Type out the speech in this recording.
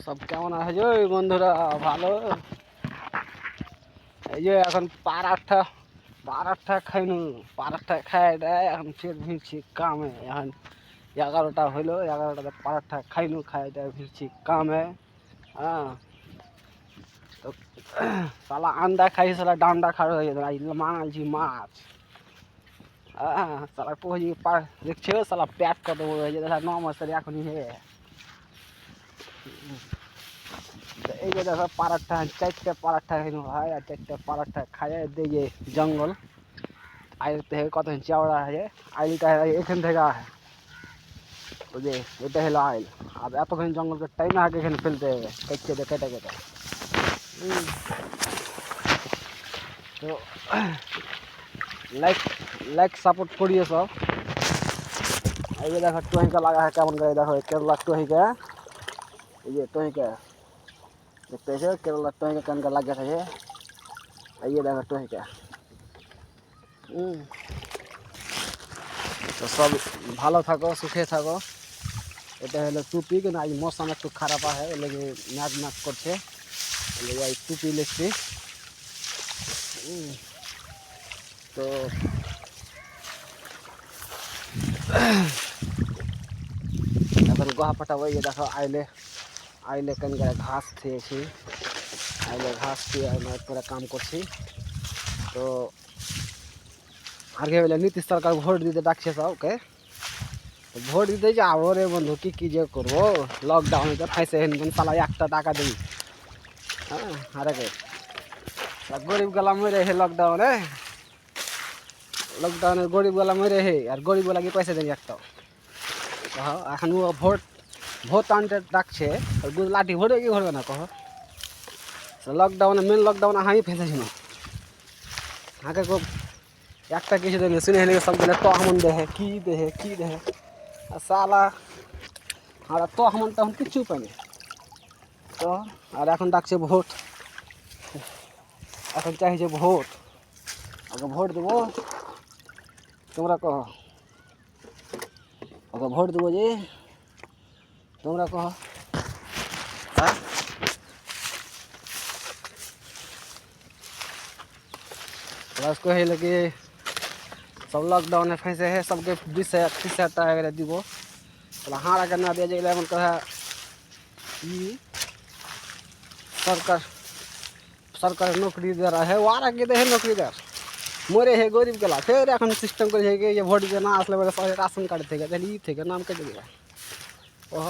সব কেমন আছে ওই বন্ধুরা? ভালো। এই যে এখন পারাঠা খাইনু, পারাঠা খাই দেয় এখন ফের ভিড়ছি কামে। এখন 11টা হইলো, 11টাতে পারাঠা খাইনু, খাই দেয় ভিড়ছি কামে। হ্যাঁ, তো সালা আন্ডা খাই, সালা ডান্ডা খাড়ো হয়ে যেত। মানালছি মাছ। হ্যাঁ, সালা পহি দেখছে সালা প্যাট কত বড় হয়ে যেত। 9 মাসের এখনই হে। এই যে দেখো পারাঠা, 4টে পারাঠা খাইনু ভাই, আর 4টে পারাঠা খাই দিয়ে জঙ্গল আইল থেকে কত চওড়া আছে। আইলটা এখান থেকে ওই যে এটা হলো আইল। আর এতক্ষণ জঙ্গলকে টাইম আগে এখানে ফেলতে হবে কেটে কেটে কেটে। তো লাইক লাইক সাপোর্ট করিए सब। এই যে দেখো টহিকা লাগা है কেমন করে, দেখো কেরলা টহিকা। এই যে টহিকা দেখতে আছে, কেরলা টহিকা কেমন করে লাগা আছে। এই যে দেখো টহিকা। তো সব ভালো থাকো, সুখে থাকো। এটা হলো টুপি, কিন্তু আজ মৌসুম একটু খারাপ আছে, এর লেগে ম্যাচ ম্যাচ করছে, এর লেগে আজ টুপি লিখছি। তো এখন গোহা পাঠাবো। এই যে দেখো আইলে আইলে কেন করে ঘাস খেয়েছি, আইলে ঘাস খেয়ে আমি পুরো কাম করছি। তো আগে বলে নীতিশ সরকার ভোট দিতে ডাকছে সবকে। ভোট দিতে যাবো রে বন্ধু, কি যে করবো। লকডাউনে তো ফাইসে হেন সালা 1টা টাকা দিই। হ্যাঁ, আরে গরিব গেলা মরে হে লকডাউনে। লকডাউনে গরিব গেলা মরে হে, আর গরিব গেলা কি পয়সা দেয় একটা। এখন ও ভোট ভোট আনতে ডাকছে, লাঠি ভোটে কি ভরবে না কহ। লকডাউনে মেন লকডাউনে হাই ফেসেছি না হাঁকে খুব একটা কিছু দেখলে শুনে হেলে সব গেলে তো আমন দেহে কি দেহে। আর সালা আর তো আমন তখন কিচ্ছু পাইনি। তো আর এখন ডাকছে ভোট, এখন চাইছে ভোট। ওকে ভোট দেবো, তোমরা কহ। ওকে ভোট দেবো যে তোমরা কহ। হ্যাঁ, उसको है लगे सब लॉकडाउन में फंसे है, सबके 20,000 30,000 টাকা করে দিব। তাহলে হাঁড়া কেন না দিয়ে যেগুলো এমন কথা সরকার সরকার নৌকরি দেওয়া है, আর আগে দেহে নৌকরি দেওয়ার মরে হে গরিব গেলা। ফের এখন সিস্টেম করে যে ভোট দিয়ে না আসলে বলে রাশন কার্ড থেকে তাহলে ই থেকে নাম কেটে দেবে। ওহ